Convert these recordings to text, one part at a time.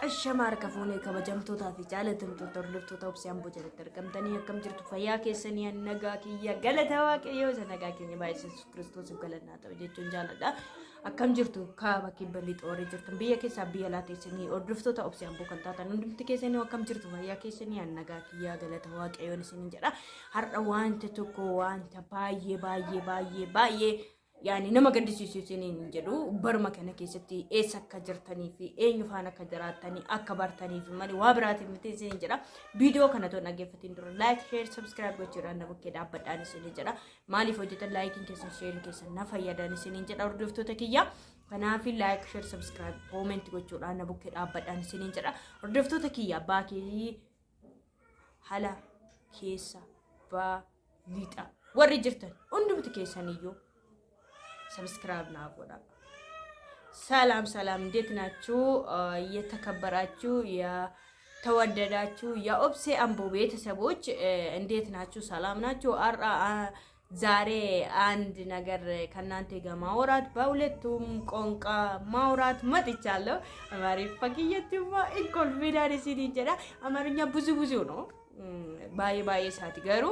الشمار كفوني كبجمتوتا في جالتمتو ترلفتوتا وبسيان بوجر تركمتني كم جرت فيا كيسني النجاكي يا جلتها واكيو سنجاكي بايس كريستوس وجلنا توجيتون جالدا أكم جرتو كابا كيبليت أوري جرتم بيا كيسا بيا لاتيسني أردفتوتا وبسيان بوكنتاتا نندمت كيسني وكم جرتو فيا كيسني النجاكي يا جلتها واكيو نسني جرا هر وانت تكو وانت باي يعني نما قدسيسو سنين جدو برما كان كيستي إيسا كجرتني في إيه فانا كجراتني أكبرتني في مالي وابراتي متين سنين جرا فيديو كانت نجفتين درو لايك شير سبسكرايب وجرا نبكي دابت أنا سنين جرا مالي فوجت لايكين كيسن شيرين كيسن نفايا داني سنين جرا وردفتو تكيا كنا في لايك شير سبسكرايب كومنت وجرا نبكي دابت أنا سنين جرا وردفتو تكيا باكي حلا كيسا با ليتا وري جرتن أندم تكيسانيو سبسكرايب ناقودا ሰላም እንዴት ናችሁ? የተከበራችሁ የተወደዳችሁ የኦብሴ አምቦ ቤተሰቦች እንዴት ናችሁ? ሰላም ናችሁ? ዛሬ አንድ ነገር ከናንተ ጋር ማውራት በሁለቱም ቋንቋ ማውራት መጥቻለሁ። አማርኛ ፈቂየቱማ ኢንኮንፊደንስ ሲዲጀራ አማርኛ ብዙ ነው ባይ ሳትገሩ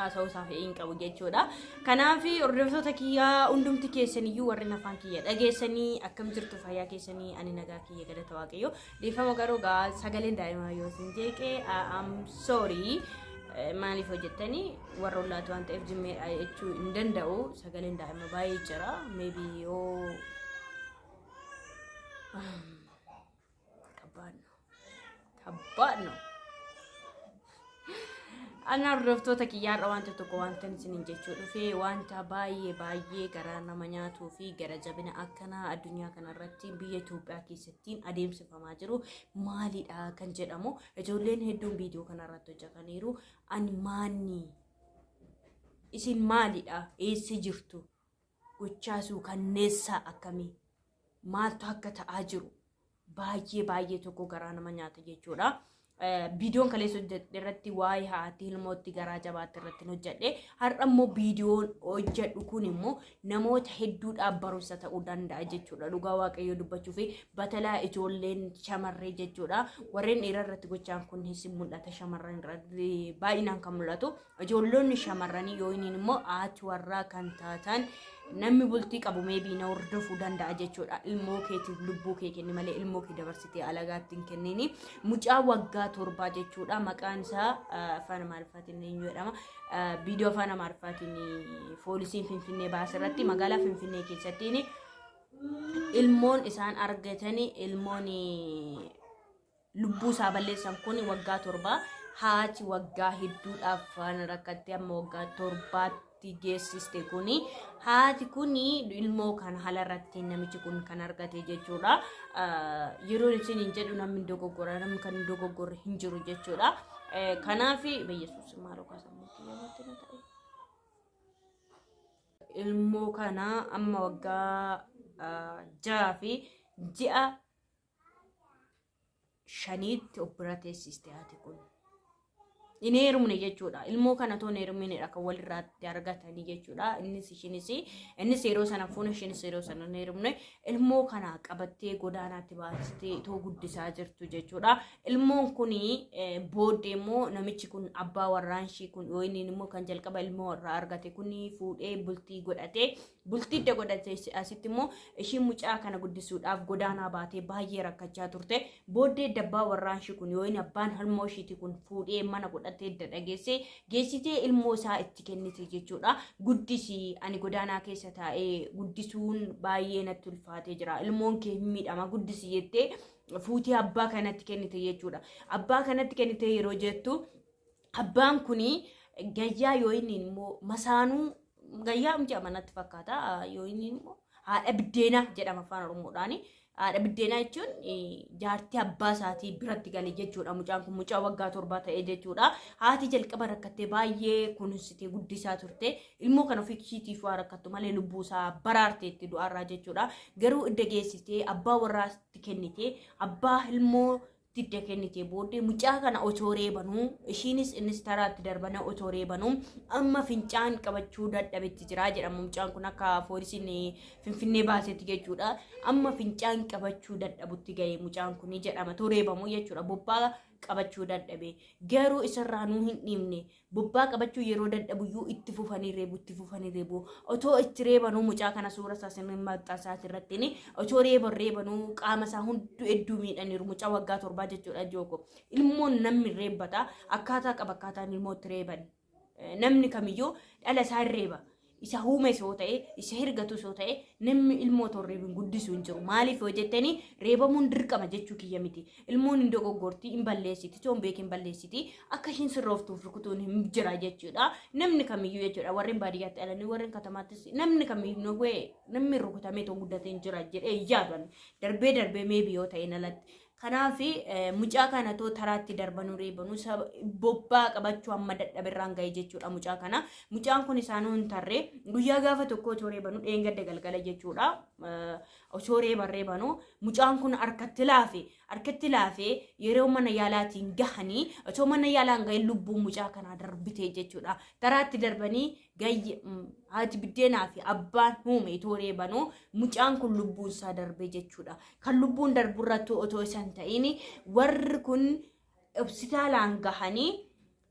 asau safi inka bugechoda kanafi ordoftoota kiyya undumti keessaniyyuu warri nafaan kiyya dhageessanii akkam jirtu fayyaa keessanii ani nagaa kiyya galata waaqayyo deefama garuu gaa sagaleen daa'imaa yoo sin jeeqee am sorry maaliif hojjettanii warra ollaatu waan ta'eef jimmee jechuu hin danda'u sagaleen daa'imaa baay'ee jira maybe yoo kabbaad no أنا رفضت كيار وانت تقوان تنسين جتشو في وانت باي غرا نمانياتو في غرا جبنا أكنا الدنيا كنا رتين بيتو باكي 60 أديم سفما جرو مالي كان جدامو جولين هدوم فيديو كنا رتو جاكانيرو أن ماني إسين مالي إيسي جرتو وچاسو كان نسا أكامي مالتو حكا تأجرو باي تقو غرا نمانياتو جتشو فيديون كله سجد درتي واي هاتي الموت جرا جبات درتي نجده هر أمو فيديون وجد وكوني مو نموت حدود أبروسة أودان دا جتشورا لوجا واقعي دبّتشو في بتلا إجولين شمرة جتشورا ورين إيرا رتقو جان كون هسي مولة شمرين ردي باينان كمولاتو إجولون شمراني يوينين مو آتورا كانتاتان namni bultii qabu maybe na hordofuu danda'a jechuudha ilmoo keetiif lubbuu kee kenni malee ilmoo kee dabarsitee alagaatti hin kennini mucaa waggaa 7 jechuudha maqaan isaa afaan amaariffaatiin eenyu jedhama viidiyoo afaan amaariffaatiin poolisiin finfinnee baasirratti magaalaa finfinnee keessattiin ilmoon isaan argatanii ilmoon lubbuu isaa balleessan kun waggaa 7 haati waggaa hedduudhaaf waan rakkattee amma waggaa 7 geessiste kuni haati kuni ilmoo kan halarratti namichi kun kan argate jechuudha yeroo isin jedhu namni dogoggora namni kan dogoggora hin jiru jechuudha kanaaf beeyesuus maaloo kaasamutti yaamatti na ta'e ilmoo kana amma waggaa 6 fi ji'a 5tti operateessiste haati kun ineerumne jechuudha ilmoo kana toon eerumne akka walirraatti argatanii jechuudha innis yeroo sana fuun ishinis yeroo sana neerumne ilmoo kana qabattee godaanaatti baastee too guddisaa jirtu jechuudha ilmoon kuni booddee immoo namichi kun abbaa warraanshii kun yooyin immoo kan jalqaba ilmoo warraa argate kuni fuudhee bultii godhatee asitti immoo ishiin mucaa kana guddisuudhaaf godaanaa baatee baay'ee rakkachaa turte booddee dabbaa warraanshii kun yooyin abbaan ilmoo ishiiti kun fuudhee mana godhatee dhageesse geessitee ilmoo isaa itti kennite jechuudha guddisi ani godaanaa keessa taa'ee guddisuun baay'ee natti ulfaatee jira ilmoon kee miidhama guddisi jettee fuutii abbaa kanatti kennite jechuudha abbaa kanatti kennite yeroo jettu abbaan kuni gayyaa yooyin immoo masaanuu gayyaa umjaa manatti fakkaata yooyin immoo haadha biddeena jedhama afaan oromoodhaani haadha biddeena jechuun jaartii abbaa isaatii biratti galee jechuudha mucaan kun mucaa waggaa 7 ta'ee jechuudha haati jalqaba rakkattee baay'ee kunuunsitee guddisaa turte ilmoo kana ofii ishiitiif waa rakkattu malee lubbuu isaa baraarteetti du'arraa jechuudha garuu idda geessitee abbaa warraatti kennitee abbaa ilmoo didda kennitee booddee mucaa kana otoo reebanuu ishiinis innis taraatti darbana otoo reebanuu amma fincaan qabachuu dadhabetti jira jedhama. Mucaan kun akka poolisiin Finfinnee baasetti jechuudha. Amma fincaan qabachuu dadhabutti ga'e mucaan kun jedhama. Too reebamu jechuudha. Bobbaa qabachuu dadhabe garuu isarraa nuu hin dhimne bobbaa qabachuu yeroo dadhabuyyuu itti fufanii reebu otoo itti reebanuu mucaa kana suura isaa sirriin maxxansaati irratti otoo reebanuu qaama isaa hunduu hedduu miidhaniiru. Mucaa waggaa 7 jechuudha jooko. Ilmoon namni reebbata akkaataa qaba akkaataan ilmootti reeban namni kamiyyuu dhala isaa reeba. Isa huume soo ta'e isa hirgatu soo ta'e namni ilmoo torreebin guddisuu hin jiru. Maaliif hojjettanii reebamuun dirqama jechuu kiyya miti. Ilmoon hin dogoggortii hin balleessiti toon beekin balleessiti akka ishiin sirrooftuuf rukutuun hin jira jechuudha. Namni kamiyyuu jechuudha warreen baadiyyaatti dhalanii warreen katamaattis namni kamiyyuu nogwee namni rukutamee too guddatee hin jira jedhee yaadan darbee meebii yoo ta'e nalatti. Kanaafi mucaa kana too taraatti darbanuu reebanuu bobbaa qabachuu amma dadhabirraan ga'e jechuudha mucaa kana. Mucaan kun isaanuu hin tarree guyyaa gaafa tokko otoo reebanuu dheengadda galgala jechuudha. Osoo reebanuu mucaan kun harkatti laafee yeroo mana yaalaatiin gahanii otoo mana yaalaan ga'e lubbuun mucaa kanaa darbitee jechuudha. Taraatti darbanii gayye haati biddeenaa fi abbaan huume itoo reebanuu mucaan kun lubbuun isaa darbee jechuudha. Kan lubbuun darburratti otoo isan ta'in warri kun hospitaalaan gahanii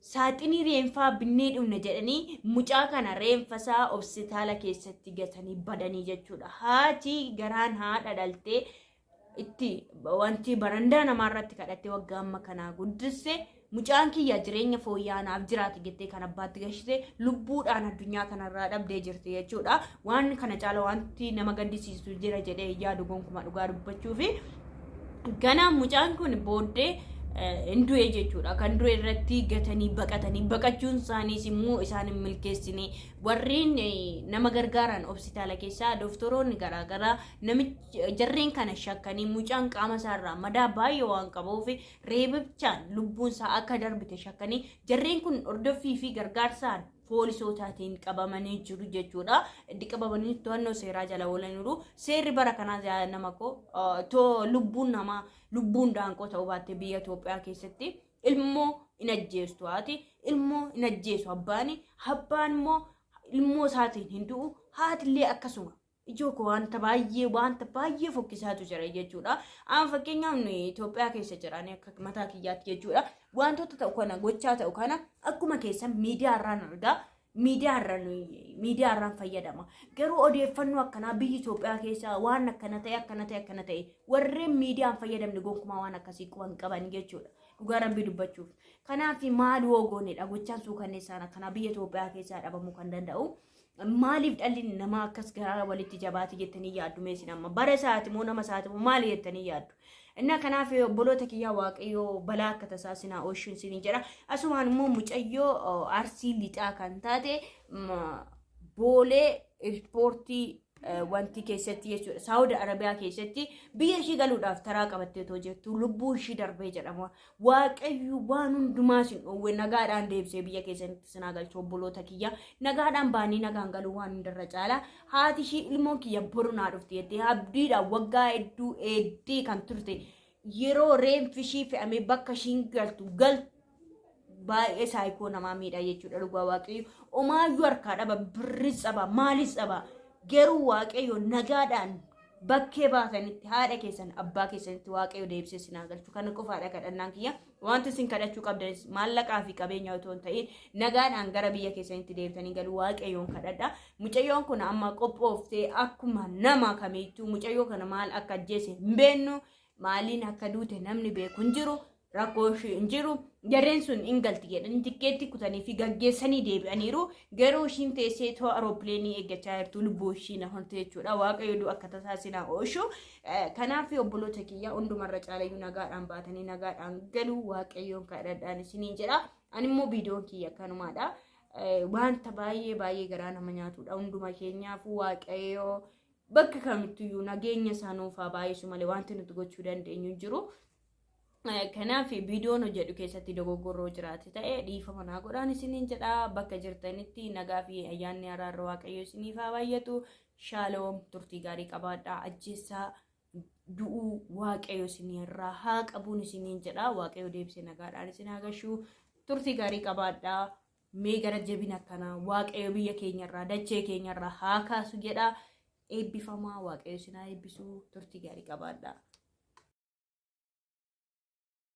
saaxinii reenfaa binnee dhumne jedhanii mucaa kana reenfasaa hospitaala keessatti gatanii badanii jechuudha. Haati garaan haadha dhaltee itti wanti barandaa namaarratti kadhattee waggaa amma kanaa guddisse mucaan kiyya jireenya fooyya'aanaaf jiraate jettee kan abbaatti gashite lubbuudhaan addunyaa kanarraa dhabdee jirti jechuudha. Waan kana caala wanti nama gaddisiisu jira jedhee yaadu gonkumaa dhugaa dubbachuu fi ganaa mucaan kun booddee Indu'e jechuudha. Kan du'e irratti gatanii baqachuun isaaniis immoo isaan hin milkeessine. Warreen nama gargaaran hospitaala keessaa doktoroonni garaagaraa namicha jarreen kana shakkanii mucaan qaama isaarraa madaa baay'ee waan qabuuf reebichaan lubbuun isaa akka darbite shakkanii jarreen kun hordoffii fi gargaarsaan poolisootaatiin qabamanii jiru jechuudha. Itti qabamanii to'annoo seeraa jala oolaniiru. Seerri bara kanaa nama too lubbuun daanqoo ta'uu baatte biyya Itoophiyaa keessatti ilmoo hin ajjeestu haati ilmoo hin ajjeesu abbaan immoo ilmoo isaatiin hin du'u haatillee akkasuma. Ijooko wanta baay'ee fokkisaatu jira jechuudha. Amma fakkeenyaaf Itoophiyaa keessa jiran akka mataa kiyyaatti jechuudha. Wantoota ta'u kana gochaa ta'u kana akkuma keessan miidiyaarraan argaa. Miidiyaarraan fayyadama. Garuu odeeffannoo akkanaa biyya Itoophiyaa keessaa waan akkana ta'e warreen miidiyaan fayyadamne gonkumaa waan akkasii quban qaban jechuudha. Dhugaa rabbii dubbachuuf. Kanaaf maal woogoonedha gochaan suukanneessaan akkanaa biyya Itoophiyaa keessaa dhabamuu kan danda'u. Maaliif dhalli namaa akkas garaa walitti jabaate jettanii yaaddu meesin amma bara isaati moo nama isaati moo maali jettanii yaaddu. Inna kanaaf obboloota kiyyaa waaqayyoo balaa akka tasaasinaa ooshuun isin jedha. Asumaan immoo mucayyoo Arsii lixaa kan taate boolee ispoortii wanti keessatti jechuudha. Saawudi Arabiyaa keessatti biyya ishii galuudhaaf taraa qabattee too jettu lubbuu ishii darbee jedhama. Waaqayyo waan hundumaa sin dhoowwe nagaadhaan deebisee biyya keessatti sinaa galchuu obboloota kiyya. Nagaadhaan baanii nagaan galuu waan hundarra caala. Haati ishii ilmoo kiyya boru naa dhufte jettee abdiidhaan waggaa hedduu eeddii kan turte yeroo reenfi ishii fe'amee bakka ishiin galtu baay'ee saayikoo namaa miidha jechuudha. Dhugaa waaqayyo omaayyuu harkaa dhaba birris dhaba maalis dhaba. Garuu waaqayyo nagaadhaan bakkee baatanitti haadha keessan abbaa keessanitti waaqayyo deebisee sinaa galchu kana qofaadha kadhannaan kiyya. Wanti isin kadhachuu qabdanis maallaqaa fi qabeenya otoo hin ta'in nagaadhaan gara biyya keessanitti deebitanii galuu waaqayyoon kadhadha. Mucayyoon kun amma qophooftee akkuma nama kamiittuu mucayyoo kana maal akka ajjeese hin beeknu maaliin akka duute namni beeku hin jiru. Rakkoo ishee hin jiru. Jarreen sun hin galti jedhanii tikkeetti kutanii fi gaggeessanii deebi'aniiru. Garuu ishiin teessee too aeroopileenii eeggachaa jirtu lubbuu ishii nafamte jechuudha. Waaqayyo akka tasaasinaa ooshu. Kanaaf obboloota kiyya hundumarra caalayyuu nagaadhaan baatanii nagaadhaan galuu waaqayyoon kadhadhaan isiniin jedha. Ani immoo viidiyoon kiyya kanumaadha. Wanta baay'ee garaa nama nyaatudha. Hunduma keenyaaf waaqayyo bakka kamittuyyuu nageenya isaanuufaa baay'isu malee wanti nuti gochuu dandeenyu jiru. Kanaaf viidiyoon hojjedhu keessatti dogoggorroo jiraate ta'e dhiifama naa godhaan isiniin jedha. Bakka jirtanitti nagaa fi ayyaanni araarra waaqayyo isiniif haa baay'atu. Shaaloom turtii gaarii qabaadhaa. Ajjeessaa du'uu waaqayyo isinirraa haa qabuun isiniin jedha. Waaqayyo deebisee nagaadhaan isin haa gashu. Turtii gaarii qabaadhaa. Mee gara jabina akkanaa waaqayyo biyya keenyarraa dachee keenyarraa haa kaasu jedha. Eebbifamaa waaqayyo isin haa eebbisu. Turtii gaarii qabaadhaa.